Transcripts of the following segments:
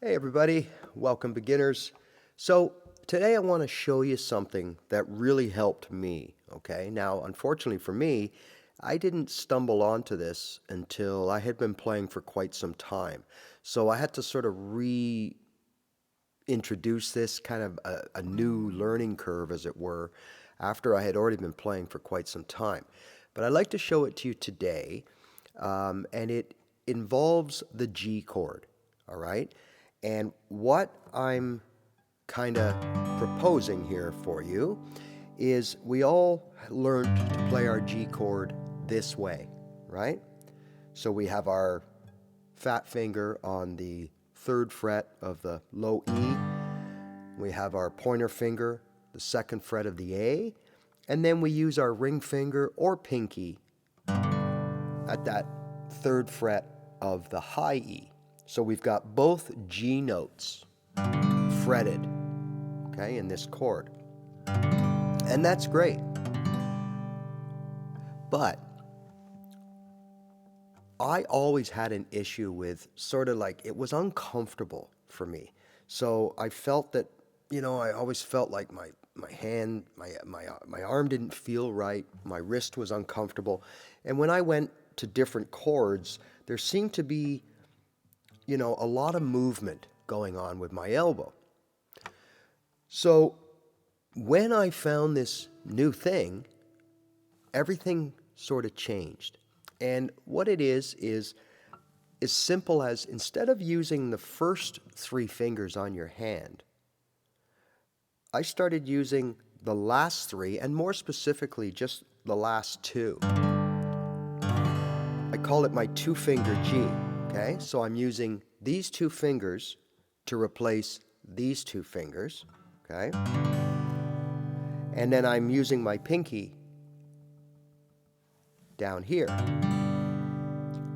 Hey everybody, welcome beginners. So today I want to show you something that really helped me, okay? Now, unfortunately for me, I didn't stumble onto this until I had been playing for quite some time. So I had to sort of reintroduce this kind of a new learning curve, as it were, after I had already been playing for quite some time. But I'd like to show it to you today, and it involves the G chord, all right? And what I'm kind of proposing here for you is we all learned to play our G chord this way, right? So we have our fat finger on the third fret of the low E. We have our pointer finger, the second fret of the A, and then we use our ring finger or pinky at that third fret of the high E. So we've got both G notes fretted, okay, in this chord. And that's great. But I always had an issue with sort of like it was uncomfortable for me. So I felt that, I always felt like my hand, my arm didn't feel right, my wrist was uncomfortable. And when I went to different chords, there seemed to be, a lot of movement going on with my elbow. So when I found this new thing, everything sort of changed. And what it is as simple as instead of using the first three fingers on your hand, I started using the last three, and more specifically, just the last two. I call it my two-finger G, okay? So I'm using these two fingers to replace these two fingers, okay? And then I'm using my pinky down here,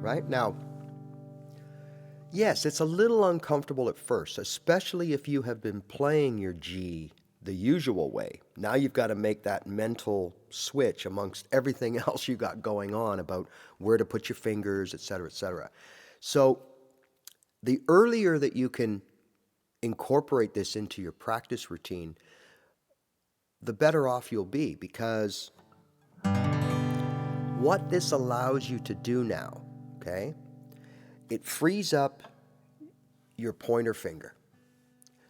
right? Now, yes, it's a little uncomfortable at first, especially if you have been playing your G the usual way. Now you've got to make that mental switch amongst everything else you got going on about where to put your fingers, etc., etc. So the earlier that you can incorporate this into your practice routine, the better off you'll be, because what this allows you to do now, okay, it frees up your pointer finger.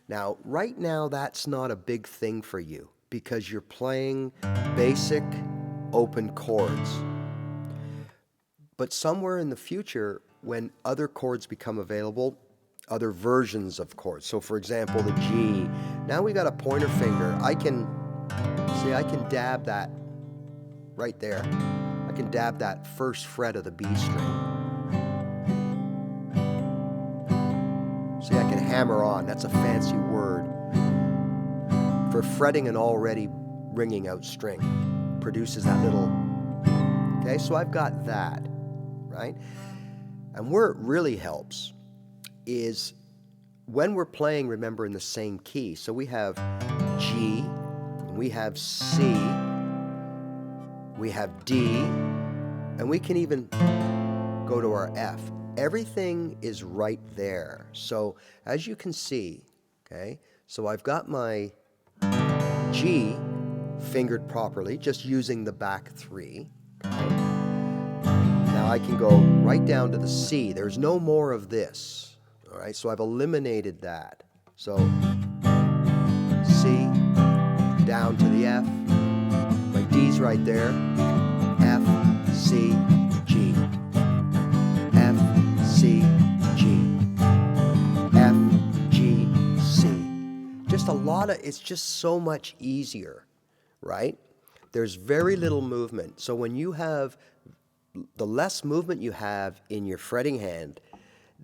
Now, right now, that's not a big thing for you because you're playing basic open chords. But somewhere in the future, when other chords become available, other versions of chords, so for example, the G, now we got a pointer finger. I can dab that right there. I can dab that first fret of the B string. See, I can hammer on. That's a fancy word for fretting an already ringing out string. Produces that little, okay? So I've got that, right? And where it really helps is when we're playing, remember, in the same key. So we have G, we have C, we have D, and we can even go to our F. Everything is right there. So as you can see, okay, so I've got my G fingered properly, just using the back three. Okay. Now I can go right down to the C. There's no more of this. All right, so I've eliminated that. So C, down to the F. My D's right there. F, C, G. F, C, G. F, G, C. Just a lot of, it's just so much easier, right? There's very little movement. So when you have, the less movement you have in your fretting hand,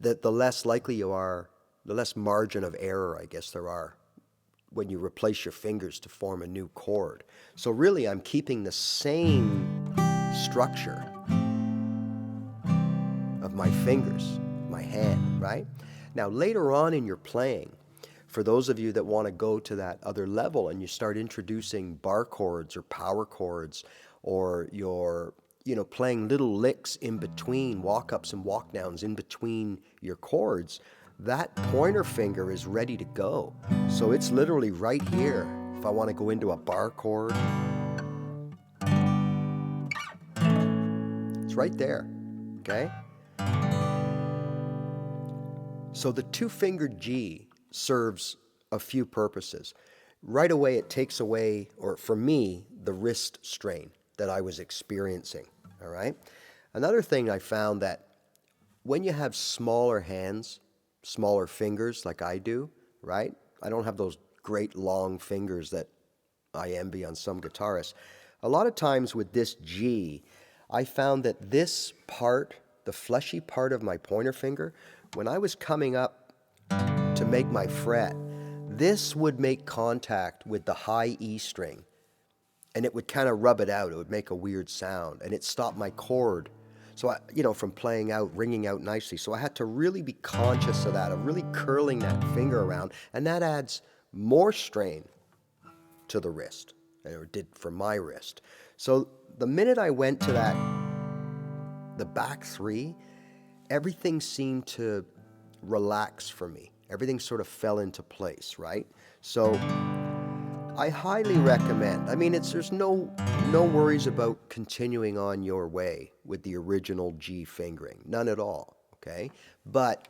the less likely you are, the less margin of error, I guess, there are when you replace your fingers to form a new chord. So really, I'm keeping the same structure of my fingers, my hand, right? Now, later on in your playing, for those of you that want to go to that other level and you start introducing bar chords or power chords, or you're, playing little licks in between, walk-ups and walk-downs in between your chords, that pointer finger is ready to go. So it's literally right here. If I want to go into a bar chord, it's right there, okay? So the two-fingered G serves a few purposes. Right away, it takes away, or for me, the wrist strain that I was experiencing, all right? Another thing I found that when you have smaller hands, smaller fingers like I do, right? I don't have those great long fingers that I envy on some guitarists. A lot of times with this G, I found that this part, the fleshy part of my pointer finger, when I was coming up to make my fret, this would make contact with the high E string, and it would kind of rub it out. It would make a weird sound, and it stopped my chord. So from playing out, ringing out nicely. So I had to really be conscious of that, of really curling that finger around, and that adds more strain to the wrist, or it did for my wrist. So the minute I went to the back three, everything seemed to relax for me. Everything sort of fell into place, right? So I highly recommend. I mean, there's no worries about continuing on your way with the original G fingering. None at all, okay? But,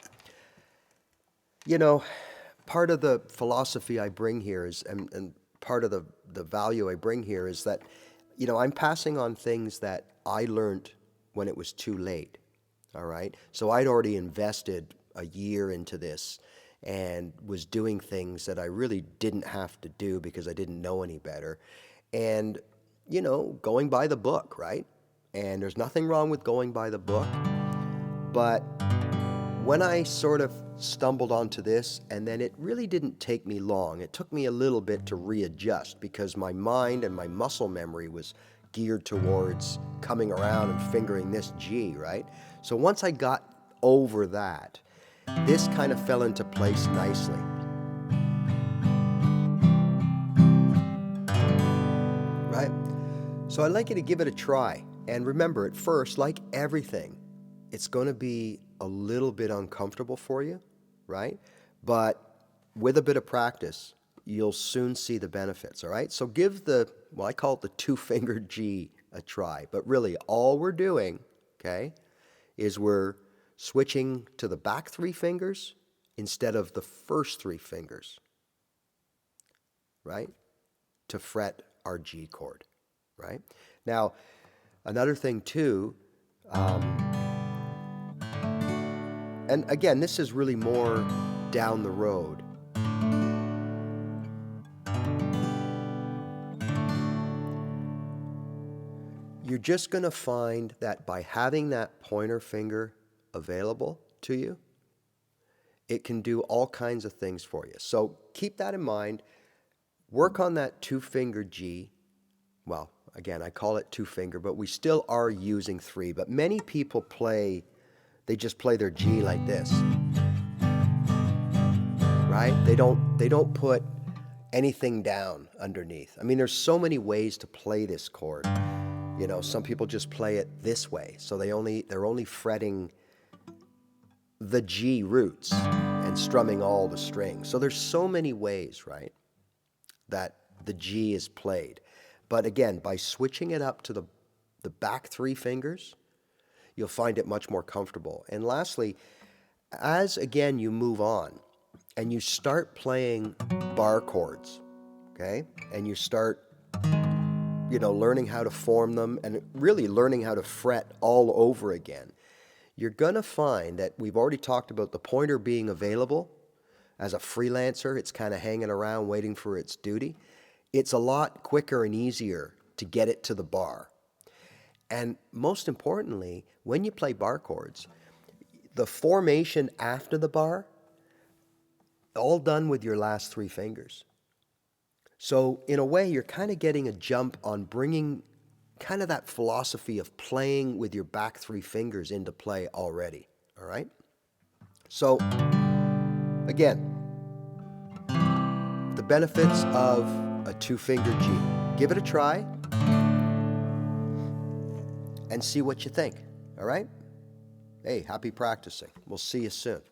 part of the philosophy I bring here is, and part of the value I bring here is that, I'm passing on things that I learned when it was too late, all right? So I'd already invested a year into this and was doing things that I really didn't have to do because I didn't know any better. And, going by the book, right? And there's nothing wrong with going by the book. But when I sort of stumbled onto this, and then it really didn't take me long. It took me a little bit to readjust because my mind and my muscle memory was geared towards coming around and fingering this G, right? So once I got over that, this kind of fell into place nicely. Right? So I'd like you to give it a try. And remember, at first, like everything, it's going to be a little bit uncomfortable for you, right? But with a bit of practice, you'll soon see the benefits, all right? So give I call it the two-fingered G a try. But really, all we're doing, okay, is we're switching to the back three fingers instead of the first three fingers, right? To fret our G chord, right? Now, another thing too, and again, this is really more down the road. You're just going to find that by having that pointer finger available to you, it can do all kinds of things for you. So keep that in mind. Work on that two-finger G. Well, again, I call it two-finger, but we still are using three. But many people they just play their G like this, right? They don't put anything down underneath. I mean, there's so many ways to play this chord. Some people just play it this way, so they're only fretting the G roots and strumming all the strings. So there's so many ways, right, that the G is played. But again, by switching it up to the back three fingers, you'll find it much more comfortable. And lastly, as again you move on and you start playing bar chords, okay, and you start learning how to form them and really learning how to fret all over again, you're going to find that we've already talked about the pointer being available as a freelancer. It's kind of hanging around waiting for its duty. It's a lot quicker and easier to get it to the bar. And most importantly, when you play bar chords, the formation after the bar, all done with your last three fingers. So in a way, you're kind of getting a jump on bringing kind of that philosophy of playing with your back three fingers into play already, all right? So again, the benefits of a two-finger G. Give it a try and see what you think, all right? Hey, happy practicing. We'll see you soon.